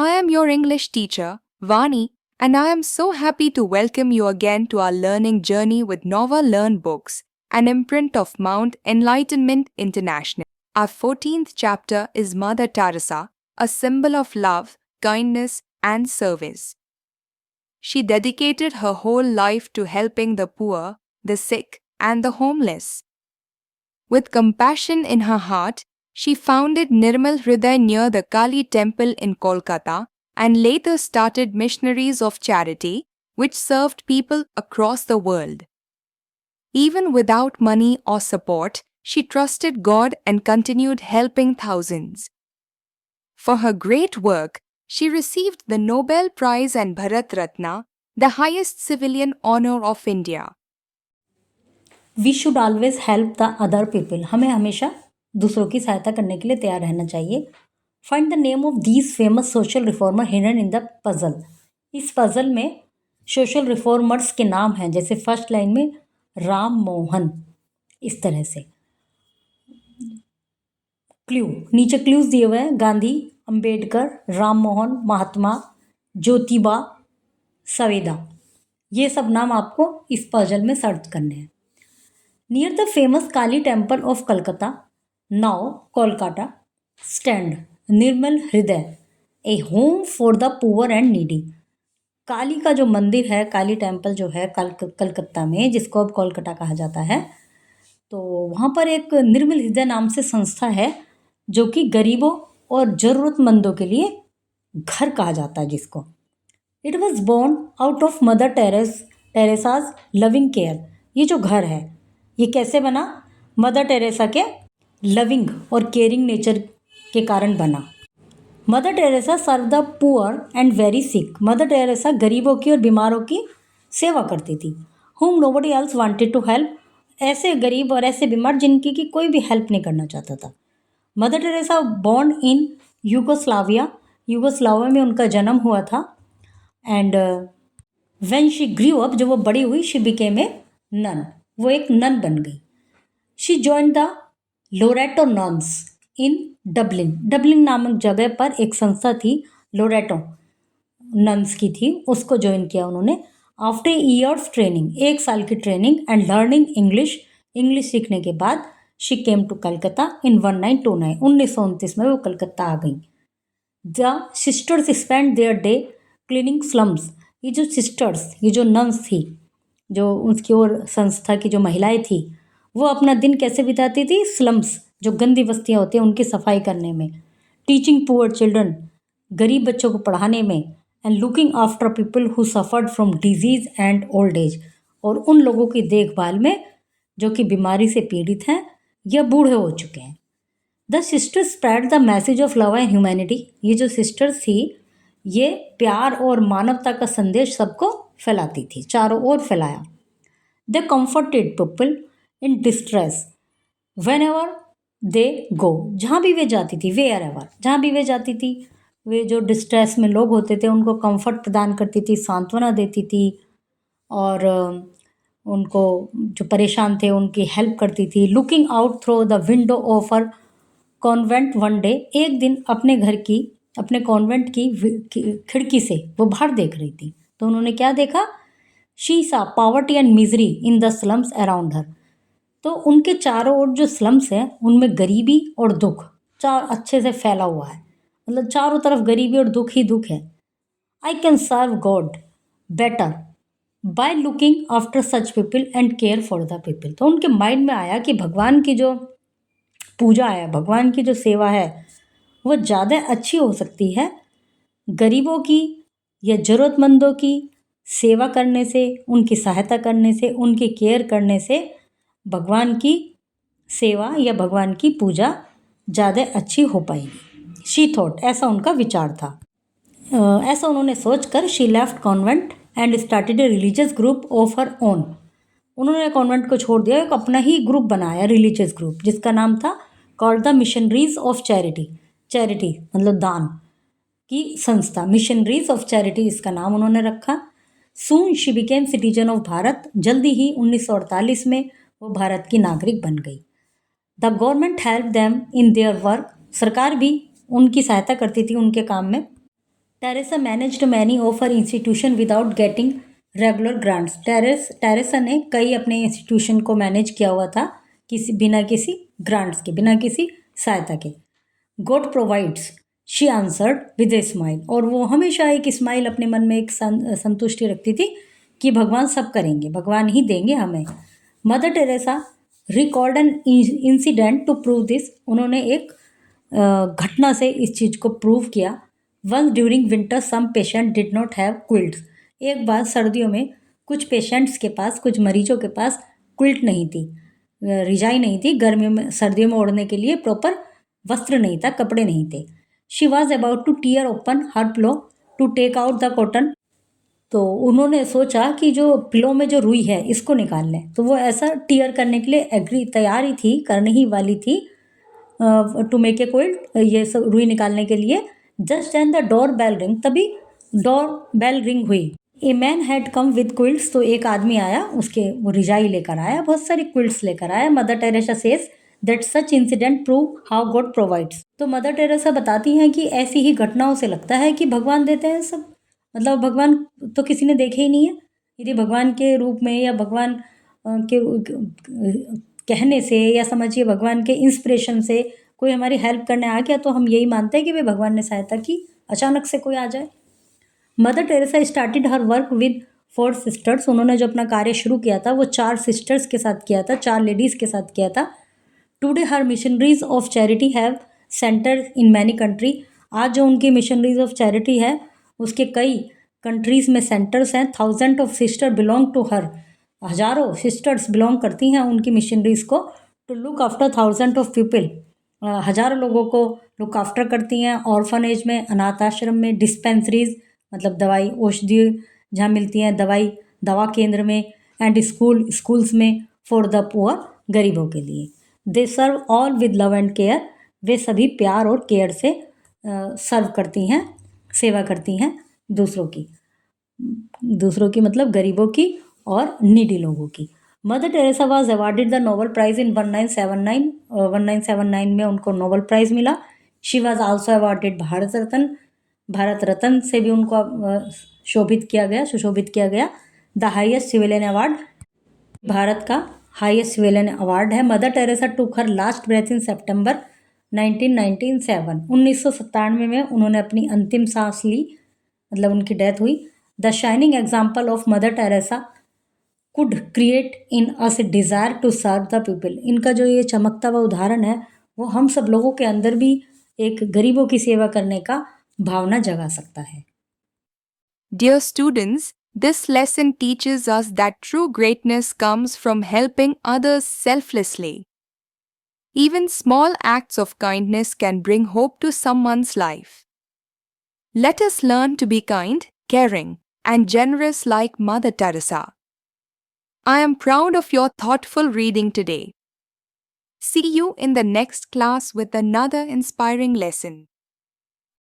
I am your English teacher, Vani, and I am so happy to welcome you again to our learning journey with Nova Learn Books, an imprint of Mount Enlightenment International. Our 14th chapter is Mother Teresa, a symbol of love, kindness, and service. She dedicated her whole life to helping the poor, the sick, and the homeless. With compassion in her heart, she founded Nirmal Hriday near the Kali temple in Kolkata and later started missionaries of charity, which served people across the world. Even without money or support, she trusted God and continued helping thousands. For her great work, she received the Nobel Prize and Bharat Ratna, the highest civilian honor of India. We should always help the other people. हमें हमेशा दूसरों की सहायता करने के लिए तैयार रहना चाहिए. Find the name of these famous social reformer hidden in the puzzle. इस पजल में सोशल रिफॉर्मर्स के नाम हैं, जैसे फर्स्ट लाइन में राम मोहन, इस तरह से. क्लू, नीचे क्लूज दिए हुए हैं. गांधी, अंबेडकर, राम मोहन, महात्मा, ज्योतिबा, सवेदा. ये सब नाम आपको इस पजल में सर्च करने हैं. Near the famous Kali temple of Calcutta, now Kolkata, stand Nirmal Hriday, a home for the poor and needy. काली का जो मंदिर है, काली टेम्पल जो है कलकत्ता में, जिसको अब कोलकाता कहा जाता है, तो वहाँ पर एक निर्मल हृदय नाम से संस्था है जो कि गरीबों और ज़रूरतमंदों के लिए घर कहा जाता है जिसको. It was born out of Mother Teresa's loving care. ये जो घर है ये कैसे बना? मदर टेरेसा के लविंग और केयरिंग नेचर के कारण बना. Mother Teresa serve the poor and very sick. Mother Teresa गरीबों की और बीमारों की सेवा करती थी. Whom nobody else wanted to help. ऐसे गरीब और ऐसे बीमार जिनकी की कोई भी हेल्प नहीं करना चाहता था. Mother Teresa born in Yugoslavia. Yugoslavia में उनका जन्म हुआ था. And when she grew up, जब वो बड़ी हुई, शी बिकेम ए नन. वो एक नन बन गई. She join the Loreto nuns in Dublin. Dublin नामक जगह पर एक संस्था थी, लोरेटो नन्स की थी, उसको ज्वाइन किया उन्होंने. आफ्टर ईयर्स ट्रेनिंग, 1 साल की ट्रेनिंग एंड लर्निंग इंग्लिश सीखने के बाद शी केम टू कलकत्ता इन 1929. 1929 में वो कलकत्ता आ गई. The sisters spend their day cleaning slums. ये जो सिस्टर्स, ये जो नन्स थी, जो उसकी ओर संस्था की जो महिलाएं थी, वो अपना दिन कैसे बिताती थी? स्लम्स, जो गंदी बस्तियाँ होती हैं, उनकी सफाई करने में. टीचिंग पुअर चिल्ड्रन, गरीब बच्चों को पढ़ाने में. And looking after people who suffered from disease and old age. और उन लोगों की देखभाल में जो कि बीमारी से पीड़ित हैं या बूढ़े हो चुके हैं. The sisters spread the message of love and humanity. ये जो सिस्टर्स थी, ये प्यार और मानवता का संदेश सबको फैलाती थी, चारों ओर फैलाया. They comforted people in distress whenever they go. जहाँ भी वे जाती थी, वेयर एवर, जहाँ भी वे जाती थी, वे जो डिस्ट्रेस में लोग होते थे उनको कंफर्ट प्रदान करती थी, सांत्वना देती थी, और उनको जो परेशान थे उनकी हेल्प करती थी. Looking out through the window of her convent one day. एक दिन अपने कॉन्वेंट की खिड़की से वो बाहर देख रही थी, तो उन्होंने क्या देखा? She saw poverty and misery in the slums around her. तो उनके चारों ओर जो स्लम्स हैं उनमें गरीबी और दुख चार अच्छे से फैला हुआ है. मतलब चारों तरफ गरीबी और दुख ही दुख है. I can serve God better by looking after such people and care for the people. तो उनके माइंड में आया कि भगवान की जो पूजा है, भगवान की जो सेवा है, वो ज़्यादा अच्छी हो सकती है गरीबों की या ज़रूरतमंदों की सेवा करने से, उनकी सहायता करने से, उनकी केयर करने से भगवान की सेवा या भगवान की पूजा ज़्यादा अच्छी हो पाएगी. शी थॉट, ऐसा उनका विचार था. ऐसा उन्होंने सोचकर she left convent and started a religious group of her own. उन्होंने कॉन्वेंट को छोड़ दिया, एक अपना ही ग्रुप बनाया, रिलीजियस ग्रुप, जिसका नाम था called the missionaries of charity. Charity मतलब दान की संस्था, मिशनरीज ऑफ चैरिटी इसका नाम उन्होंने रखा. Soon she became citizen of Bharat. जल्दी ही 1948 में वो भारत की नागरिक बन गई. The government help them in their work. सरकार भी उनकी सहायता करती थी उनके काम में. Teresa managed many of her institution without getting regular grants. Teresa ने कई अपने इंस्टीट्यूशन को मैनेज किया हुआ था बिना किसी ग्रांट्स के, बिना किसी सहायता के। God provides, she answered with a smile. और वो हमेशा एक स्माइल अपने मन में, एक संतुष्टि रखती थी कि भगवान सब करेंगे, भगवान ही देंगे हमें। Mother Teresa record an incident to prove this. उन्होंने एक घटना से इस चीज़ को प्रूव किया। Once during winter some patient did not have quilts. एक बार सर्दियों में कुछ पेशेंट्स के पास, कुछ मरीजों के पास क्विल्ट नहीं थी, रिजाई नहीं थी, गर्मियों में, सर्दियों में ओढ़ने के लिए प्रॉपर वस्त्र नहीं था, कपड़े नहीं थे। She was about to tear open her pillow to take out the cotton. तो उन्होंने सोचा कि जो पिलो में जो रुई है इसको निकाल लें, तो वो ऐसा टीयर करने के लिए तैयार ही थी, करने ही वाली थी, टू मेक ए क्विल्ट, ये सब रुई निकालने के लिए। Just and the door bell ring, तभी डोर बेल रिंग हुई। A man had come with quilts, तो एक आदमी आया, उसके वो रिजाई लेकर आया, बहुत सारी क्विल्ट्स लेकर आया। Mother Teresa says that such incident prove how God provides. तो मदर टेरेसा बताती हैं कि ऐसी ही घटनाओं से लगता है कि भगवान देते हैं सब, मतलब भगवान तो किसी ने देखे ही नहीं है। यदि भगवान के रूप में या भगवान के कहने से, या समझिए भगवान के इंस्पिरेशन से कोई हमारी हेल्प करने आ गया, तो हम यही मानते हैं कि भाई भगवान ने सहायता की, अचानक से कोई आ जाए। Mother Teresa started her work with 4 sisters. उन्होंने जो अपना कार्य शुरू किया था वो 4 सिस्टर्स के साथ किया था, 4 लेडीज़ के साथ किया था। Today her missionaries of charity have centre in many country. आज जो उनकी मिशनरीज ऑफ चैरिटी है उसके कई कंट्रीज़ में सेंटर्स हैं। Thousand of sister belong to her. हजारों सिस्टर्स बिलोंग करती हैं उनकी मिशनरीज को। To look after thousand of people, हजारों लोगों को लुक आफ्टर करती हैं। ऑर्फनेज में, अनाथ आश्रम में, डिस्पेंसरीज मतलब दवाई, औषधि जहाँ मिलती हैं, दवा केंद्र में, एंड स्कूल्स में, फॉर द पुअर, गरीबों के लिए। They serve all with love and care. वे सभी प्यार और केयर से सर्व करती हैं, सेवा करती हैं दूसरों की मतलब गरीबों की और नीडी लोगों की। Mother Teresa was awarded the Nobel prize in 1979 में उनको नोबेल प्राइज़ मिला। She was also awarded Bharat Ratna से भी उनको सुशोभित किया गया। द हाईएस्ट सिविलियन अवार्ड, भारत का हाईएस्ट सिविलियन अवार्ड है। Mother Teresa took her last breath in September 1997। 1997 में उन्होंने अपनी अंतिम सांस ली, मतलब उनकी डेथ हुई। The shining example of Mother Teresa could create in us a desire to serve the people. इनका जो ये चमकता हुआ उदाहरण है वो हम सब लोगों के अंदर भी एक गरीबों की सेवा करने का भावना जगा सकता है। Dear students, this lesson teaches us that true greatness comes from helping others selflessly. Even small acts of kindness can bring hope to someone's life. Let us learn to be kind, caring, and generous like Mother Teresa. I am proud of your thoughtful reading today. See you in the next class with another inspiring lesson.